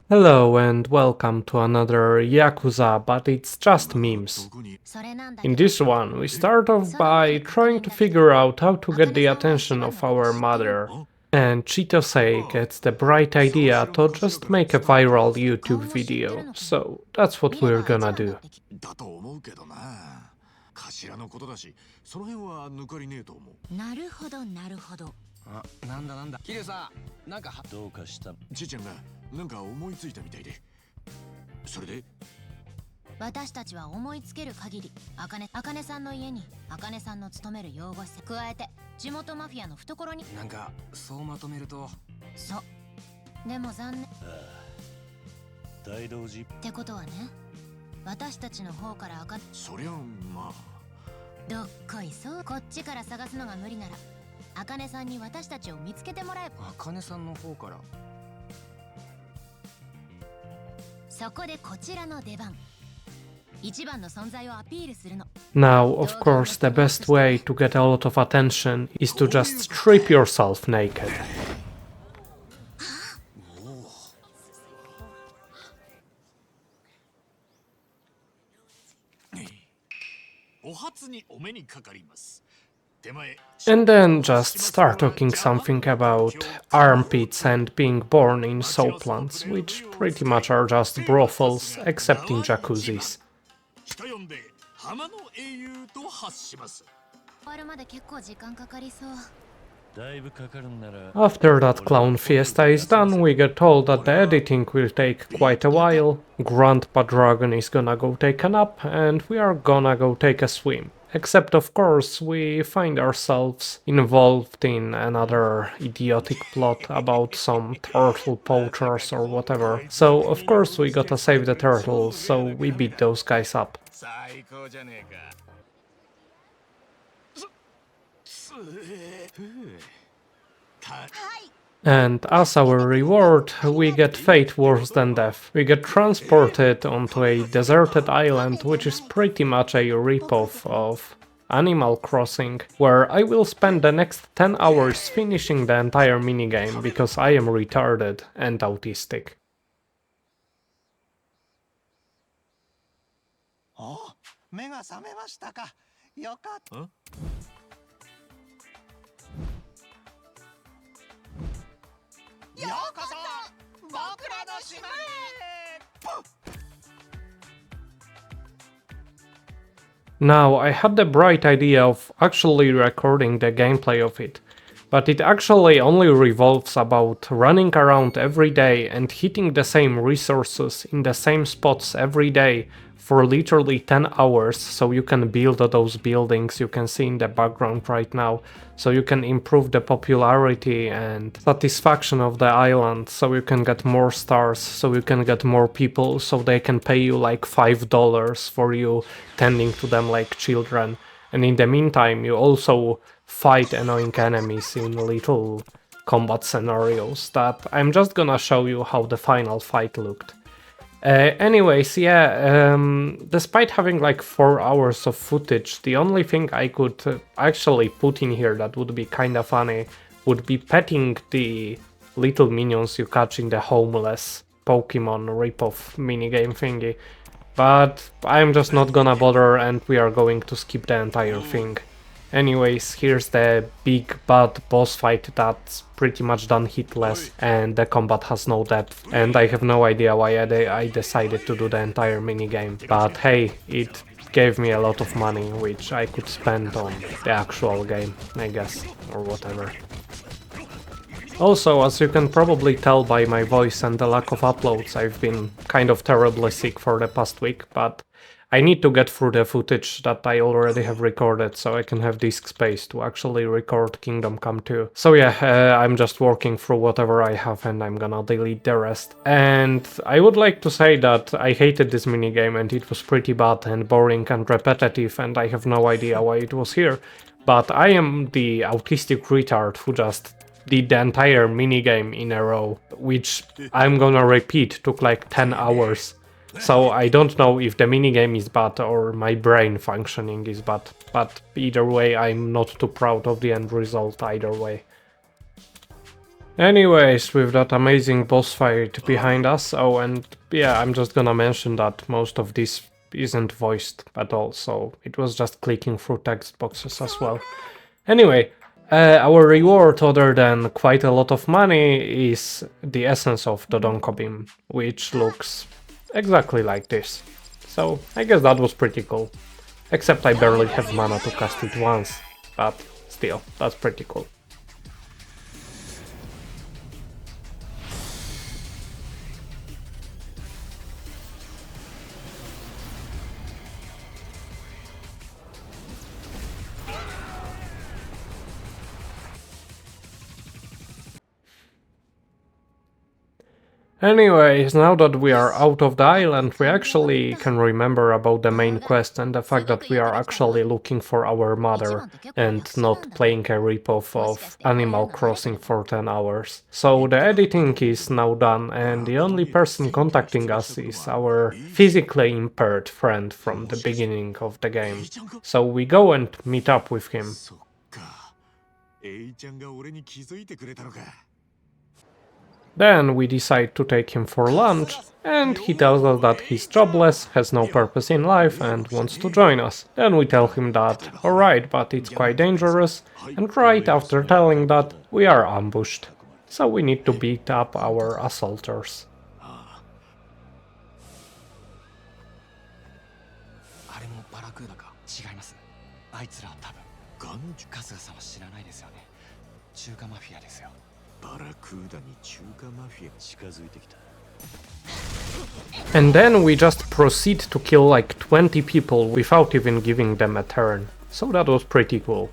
Hello and welcome to another Yakuza, but it's just memes. In this one, we start off by trying to figure out how to get the attention of our mother, and Chitose gets the bright idea to just make a viral YouTube video, so that's what we're gonna do. だと思うけどな。頭のことだし、その辺は抜かりねえと思う。なるほどなるほど。あ、なんだ。キリュウさん、なんかどうかした。ちいちゃんがなんか思いついたみたいで。それで私たちは思いつける限り、茜さんの家に茜さんの勤める養護施設、加えて地元マフィアの懐に。なんかそうまとめると。そう。でも残念。大同時ってことはね、私たちの方からそりゃまあ。どっこいそう。こっちから探すのが無理なら、茜さんに私たちを見つけてもらえば。茜さんの方から。そこでこちらの出番。一番の存在をアピールするの。Now, of course, the best way to get a lot of attention is to just strip yourself naked. お初にお目にかかります。手前。And then just start talking something about armpits and being born in soaplands, which pretty much are just brothels, except in jacuzzis. 人呼んで浜の英雄と発します。終わるまで結構時間かかりそう。だいぶかかるんなら After that clown fiesta is done, we get told that the editing will take quite a while, Grandpa Dragon is gonna go take a nap, and we are gonna go take a swim. Except of course we find ourselves involved in another idiotic plot about some turtle poachers or whatever. So of course we gotta save the turtles, so we beat those guys up. 最高じゃねえか。And as our reward, we get fate worse than death. We get transported onto a deserted island, which is pretty much a ripoff of Animal Crossing, where I will spend the next 10 hours finishing the entire minigame because I am retarded and autistic. お、目が覚めましたか。よかった。ようこそ僕らの島へ。 Now, I had the bright idea of actually recording the gameplay of it, but it actually only revolves about running around every day and hitting the same resources in the same spots every day for literally 10 hours, so you can build those buildings you can see in the background right now, so you can improve the popularity and satisfaction of the island, so you can get more stars, so you can get more people, so they can pay you like $5 for you tending to them like children. And in the meantime, you also fight annoying enemies in little combat scenarios that I'm just gonna show you how the final fight looked. Anyways, yeah, despite having like 4 hours of footage, the only thing I could actually put in here that would be kinda funny would be petting the little minions you catch in the homeless Pokemon ripoff minigame thingy. But I'm just not gonna bother and we are going to skip the entire thing. Anyways, here's the big bad boss fight that's pretty much done hitless and the combat has no depth, and I have no idea why I decided to do the entire minigame, but hey, it gave me a lot of money which I could spend on the actual game, I guess, or whatever. Also, as you can probably tell by my voice and the lack of uploads, I've been kind of terribly sick for the past week, but I need to get through the footage that I already have recorded so I can have disk space to actually record Kingdom Come 2. So yeah, I'm just working through whatever I have and I'm gonna delete the rest. And I would like to say that I hated this minigame and it was pretty bad and boring and repetitive and I have no idea why it was here. But I am the autistic retard who just did the entire minigame in a row, which I'm gonna repeat took like 10 hours. So I don't know if the minigame is bad or my brain functioning is bad, but either way I'm not too proud of the end result either way. Anyways, with that amazing boss fight behind us, oh, and yeah, I'm just gonna mention that most of this isn't voiced at all, so it was just clicking through text boxes as well. Anyway, our reward, other than quite a lot of money, is the essence of Dodonko Beam, which looks exactly like this. So I guess that was pretty cool. Except I barely have mana to cast it once, but still, that's pretty cool. Anyways, now that we are out of the island, we actually can remember about the main quest and the fact that we are actually looking for our mother and not playing a ripoff of Animal Crossing for 10 hours. So the editing is now done and the only person contacting us is our physically impaired friend from the beginning of the game. So we go and meet up with him. そっか。エイちゃんが俺に気づいてくれたのか。 Then we decide to take him for lunch, and he tells us that he's jobless, has no purpose in life, and wants to join us. Then we tell him that, alright, but it's quite dangerous, and right after telling that, we are ambushed. So we need to beat up our assaulters. あれもバラクーダか違います。あいつらは多分ガンジュ春日さんは知らないですよね。中華マフィアですよ。バラクーダに中華マフィア。近づいてきた。 And then we just proceed to kill like 20 people without even giving them a turn. So that was pretty cool.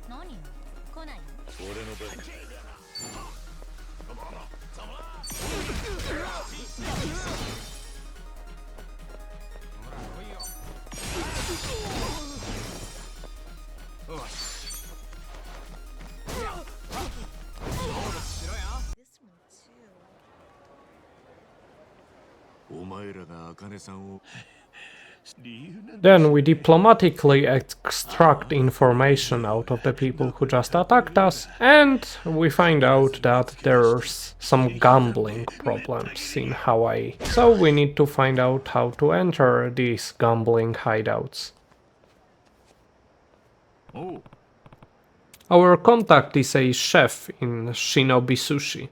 何よ来ないよ俺の番だ。お前らが茜さんを。 Then we diplomatically extract information out of the people who just attacked us, and we find out that there's some gambling problems in Hawaii. So we need to find out how to enter these gambling hideouts. おう。 Our contact is a chef in Shinobi Sushi,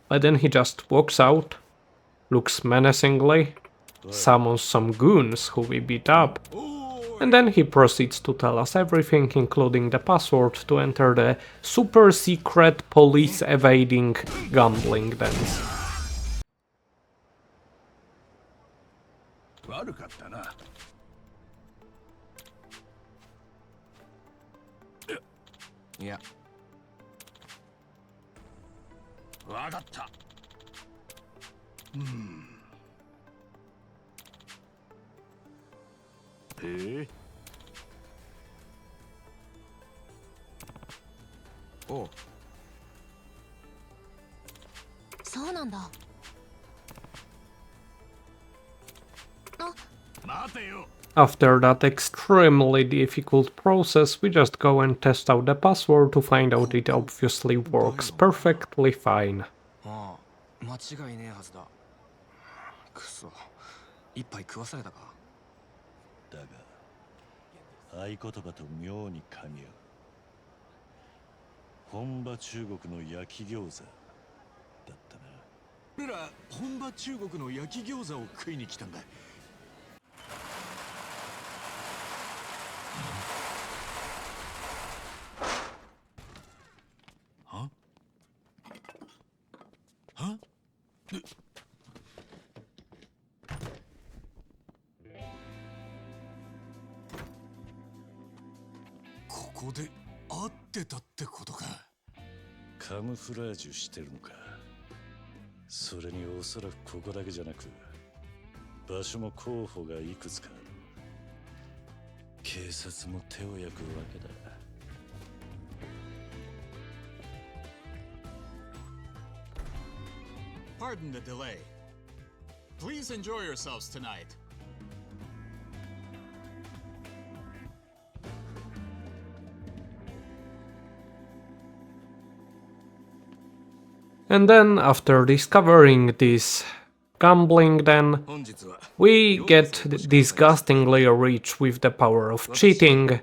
but then he just walks out, looks menacingly, summons some goons who we beat up, and then he proceeds to tell us everything, including the password to enter the super secret police evading gambling dens. 悪かったな。いや、わかった。へえ。おう。そうなんだあ 待てよ。 After that extremely difficult process, we just go and test out the password to find out it obviously works perfectly fine. ああ、間違いねえはずだ。くそ、一杯食わされたか。だが合言葉と妙に噛み合う。本場中国の焼き餃子だったな。俺ら本場中国の焼き餃子を食いに来たんだ。は？は？ここで会ってたってことか。カムフラージュしてるのか。それにおそらくここだけじゃなく場所も候補がいくつかある。警察も手を焼くわけだ。 Pardon the delay. Please enjoy yourselves tonight. And then, after discovering this gambling, then 本日は we get disgustingly rich with the power of cheating,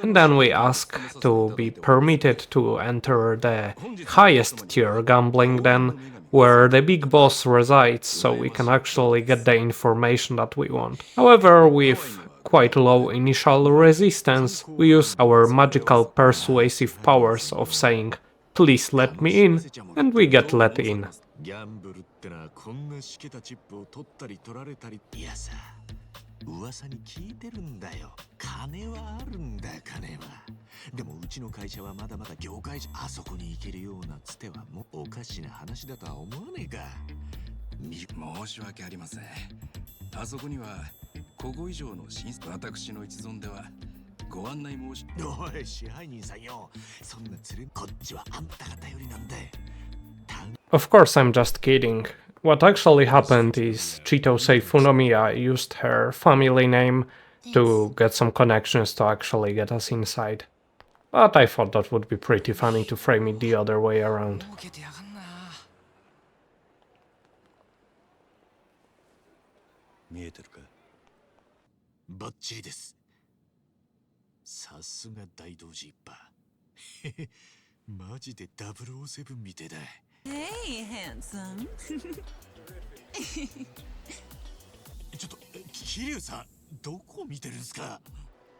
and then we ask to be permitted to enter the highest tier gambling then, where the big boss resides, so we can actually get the information that we want. However, with quite low initial resistance, we use our magical persuasive powers of saying, "Please let me in," and we get let in. ギャンブルってのはこんなしけたチップを取ったり取られたり、いやさ、噂に聞いてるんだよ。金はあるんだよ、金は。でもうちの会社はまだまだ業界じゃあそこに行けるようなつてはもうおかしな話だとは思わねえか。申し訳ありません。あそこにはここ以上の私の一存ではご案内申し。おい、支配人さんよ。そんなつるこっちはあんたが頼りなんだよ。Of course, I'm just kidding. What actually happened is Chitose Funomiya used her family name to get some connections to actually get us inside. But I thought that would be pretty funny to frame it the other way around. 儲けてやがんな。見えてるか？バッチリです。さすが大道寺一派。マジで007みてえだ。Hey, handsome. ちょっと、桐生さん、どこ見てるんすか？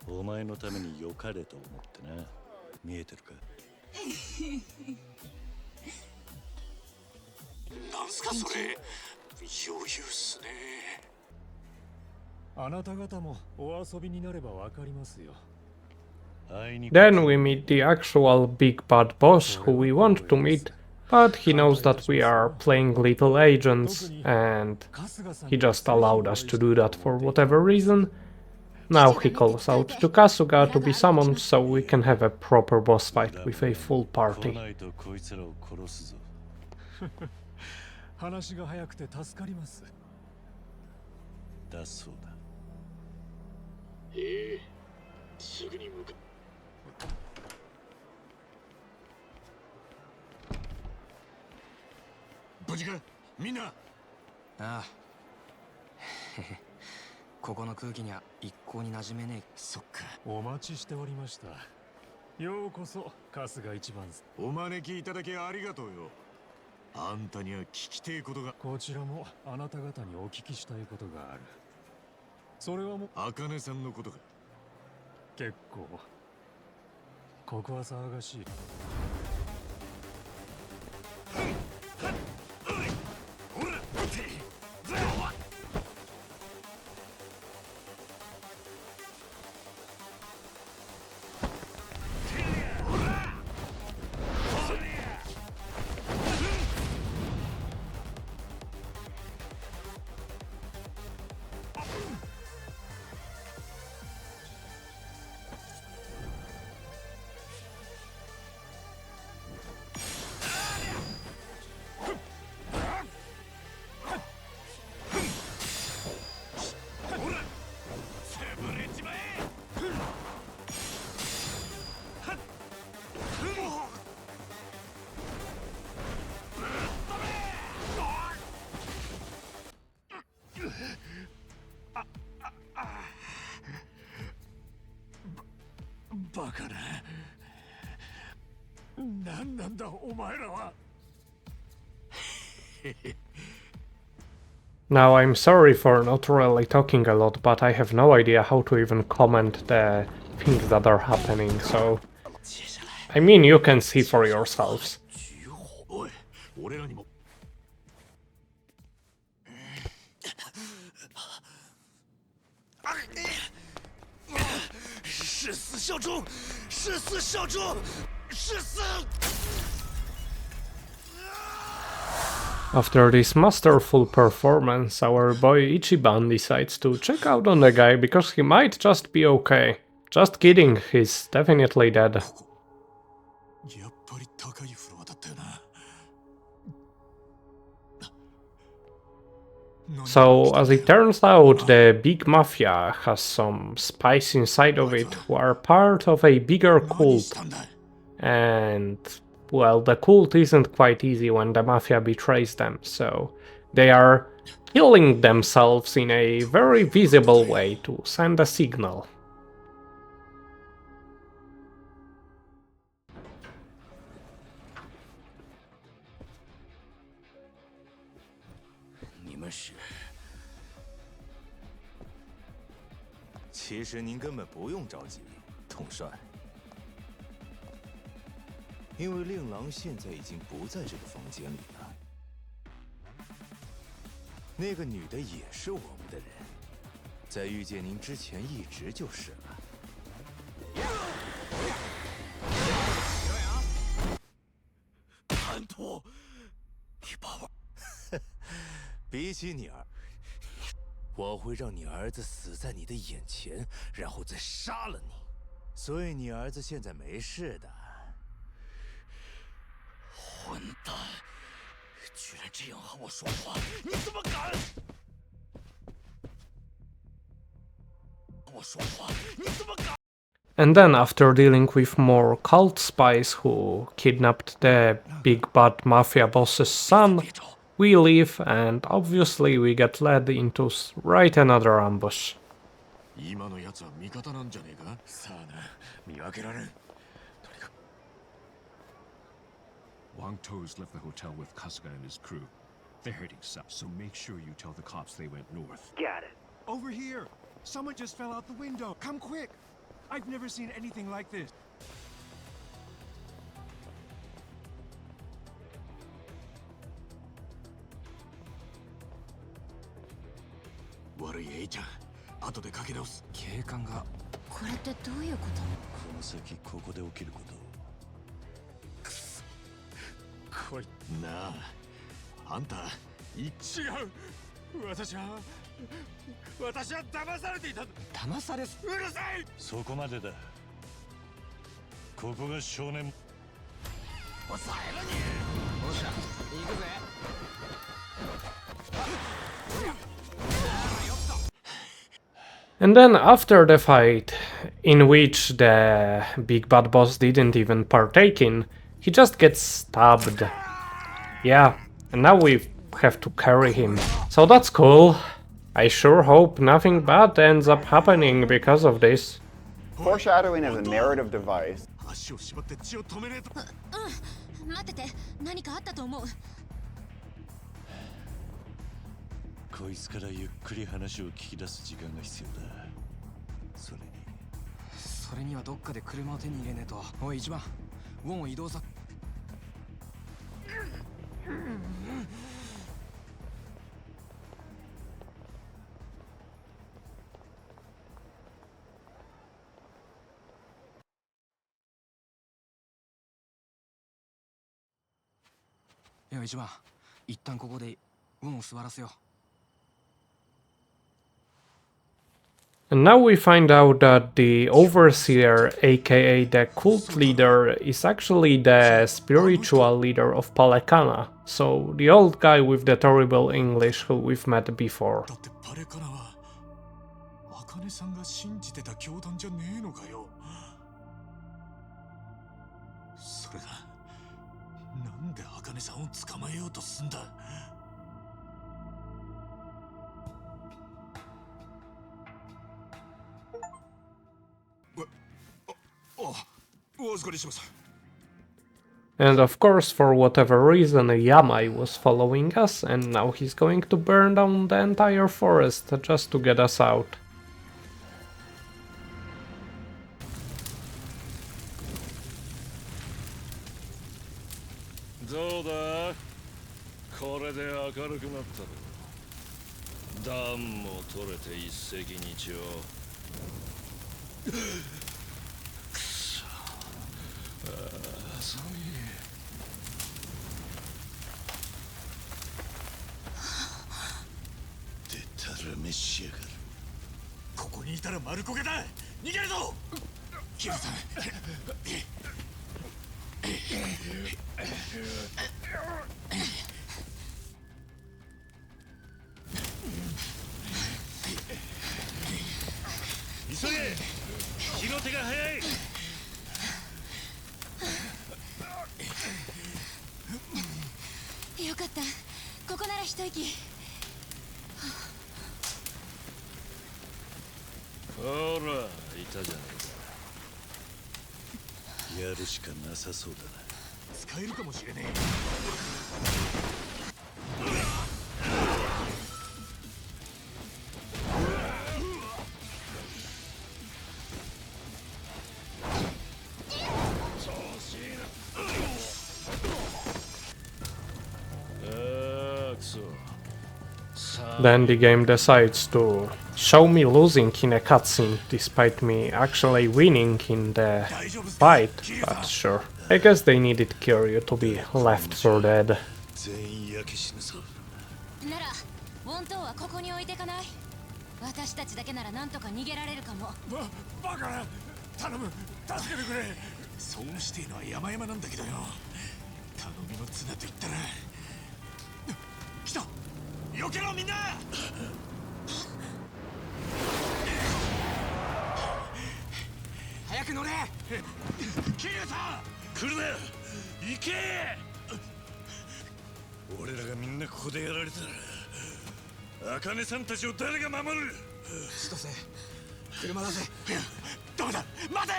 お前のために良かれと思ってな。見えてるか？なんすかそれ？余裕っすね。あなた方もお遊びになればわかりますよ。 Then we meet the actual big bad boss who we want to meet, but he knows that we are playing little agents, and he just allowed us to do that for whatever reason. Now he calls out to Kasuga to be summoned so we can have a proper boss fight with a full 来 party. ないとこいつらを殺すぞ。話が早くて助かります。だそうだ。すぐに向かう。無事かみんな。ああ。へへ。ここの空気には一向に馴染めねえ。そっか。お待ちしておりました。ようこそ春日一番。お招きいただきありがとうよ。あんたには聞きてえことが。こちらもあなた方にお聞きしたいことがある。それはもう茜さんのことか。結構。ここは騒がしい。バカな。何なんだお前らは。Now I'm sorry for not really talking a lot, but I have no idea how to even comment the things that are happening, so... I mean, you can see for yourselves. おい、俺らにも。誓死效忠，誓死效忠，誓死。 After this masterful performance, our boy Ichiban decides to check out on the guy because he might just be okay. Just kidding, he's definitely dead. やっぱり高いフロアだったよな。So, as it turns out, the big mafia has some spies inside of it who are part of a bigger 何 cult. したんだ。 And well, the cult isn't quite easy when the mafia betrays them, so they are killing themselves in a very visible way to send a signal. 你们是？其实您根本不用着急，统帅，因为令郎现在已经不在这个房间里了。那个女的也是我们的人，在遇见您之前一直就是了。叛徒！你把我……比起你我会让你儿子死在你的眼前，然后再杀了你。所以你儿子现在没事的。混蛋！居然这样和我说话，你怎么敢？和我说话，你怎么敢？ And then, after dealing with more cult spies who kidnapped the big bad mafia boss's son, we leave and obviously we get led into right another ambush. 今のやつは味方なんじゃねえか。さあな、見分けられん。 Wang To's left the hotel with Kasuga and his crew. They're heading south, so make sure you tell the cops they went north. Got it. Over here! Someone just fell out the window! Come quick! I've never seen anything like this. 悪いエイちゃん、後でかけ直す。警官が。これってどういうこと？この先ここで起きること。こいなあ、あんた違う。私は騙されていた。騙され。うるさい。そこまでだ。ここが少年。抑えろに。おっしゃ、行くぜ。 And then after the fight, in which the big bad boss didn't even partake in, he just gets stabbed. Yeah, and now we have to carry him. So that's cool. I sure hope nothing bad ends up happening because of this. Foreshadowing is a narrative device. 足を縛って血を止めねえと。待ってて、何かあったと思う。 こいつからゆっくり話を聞き出す時間が必要だ。それにはどっかで車を手に入れねえと。おい一番、ウォンを移動さ。いや一番、一旦ここでウォンを座らせよう。 And now we find out that the Overseer, aka the cult leader, is actually the spiritual leader of Palekana. So the old guy with the terrible English who we've met before. だってパレカナは茜さんが信じてた教団じゃねえのかよ。それがなんで茜さんを捕まえようとすんだ。 And of course, for whatever reason, Yamai was following us, and now he's going to burn down the entire forest just to get us out. This ここにいたら丸焦げだ。逃げるぞ。キルさん。急げ。火の手が早い。よかった。ここなら一息。ほら、いたじゃねえか。やるしかなさそうだな。使えるかもしれねああ、くそ。Then the game decides to show me losing in a cutscene despite me actually winning in the fight, but sure. I guess they needed Kiryu to be left for dead. 全員焼け死ぬぞ。ならウォントーはここに置いてかない。私たちだけならなんとか逃げられるかも。バカな。頼む、助けてくれ。そうしてえのは山々なんだけどよ。頼みの綱と言ったら。来た、避けろみんな。早く乗れ。桐生さん、来るな、行け。俺らがみんなここでやられたら、茜さんたちを誰が守る。千歳、車だぜ。ダメだ、待て。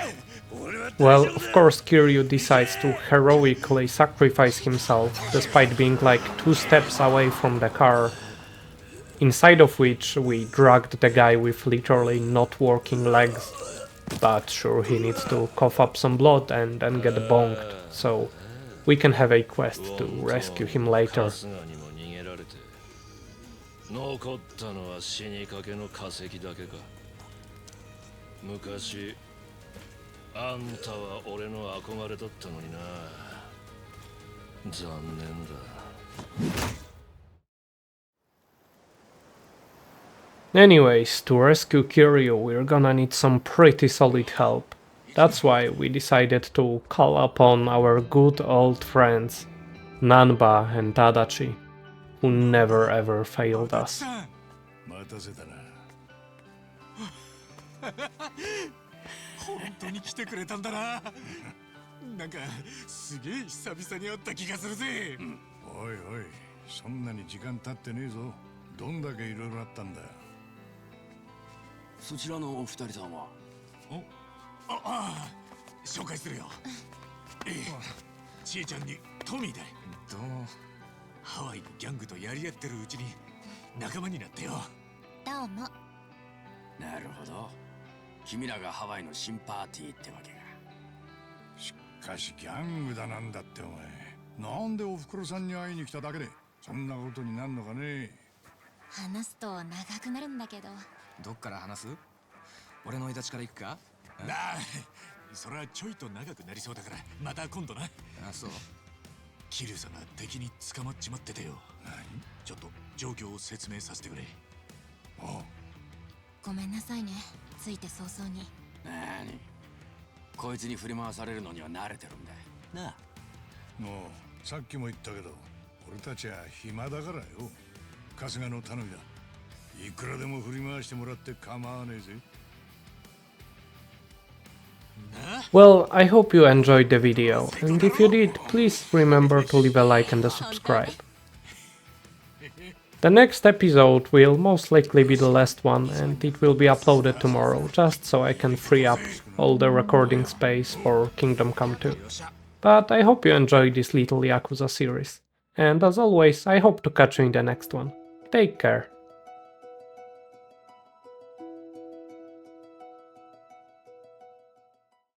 俺は Well, of course Kiryu decides to heroically sacrifice himself, despite being like 2 steps away from the car, inside of which we dragged the guy with literally not working legs. But sure, he needs to cough up some blood and then get bonked, so we can have a quest to rescue him later. 残ったのは死にかけの化石だけか。昔あんたは俺の憧れだったのにな。残念だ。Anyways, to rescue Kiryu, we're gonna need some pretty solid help. That's why we decided to call upon our good old friends, Nanba and Tadachi, who never ever failed us. 待たせたな。本当に来てくれたんだな。なんかすげえ久々に会った気がするぜ。おいおい、そんなに時間経ってねえぞ。どんだけいろいろあったんだ。そちらのお二人さんは。ああ、紹介するよ。ちえちゃんにトミーだ。どうハワイのギャングとやり合ってるうちに仲間になったよ。どうも。なるほど。君らがハワイの新パーティーってわけか。しかしギャングだなんだってお前。なんでおふくろさんに会いに来ただけでそんなことになるのかね。話すと長くなるんだけど。どっから話す？俺のい立ちから行くか？なあ、それはちょいと長くなりそうだからまた今度な。あ、そう。桐生さんが敵に捕まっちまっててよ。ちょっと状況を説明させてくれ。ごめんなさいね、ついて早々に。なに、こいつに振り回されるのには慣れてるんだなあ。もうさっきも言ったけど俺たちは暇だからよ。春日の頼みだ。いくらでも振り回してもらって構わねえぜ。Well, I hope you enjoyed the video, and if you did, please remember to leave a like and a subscribe. The next episode will most likely be the last one, and it will be uploaded tomorrow, just so I can free up all the recording space for Kingdom Come 2. But I hope you enjoyed this little Yakuza series, and as always, I hope to catch you in the next one. Take care.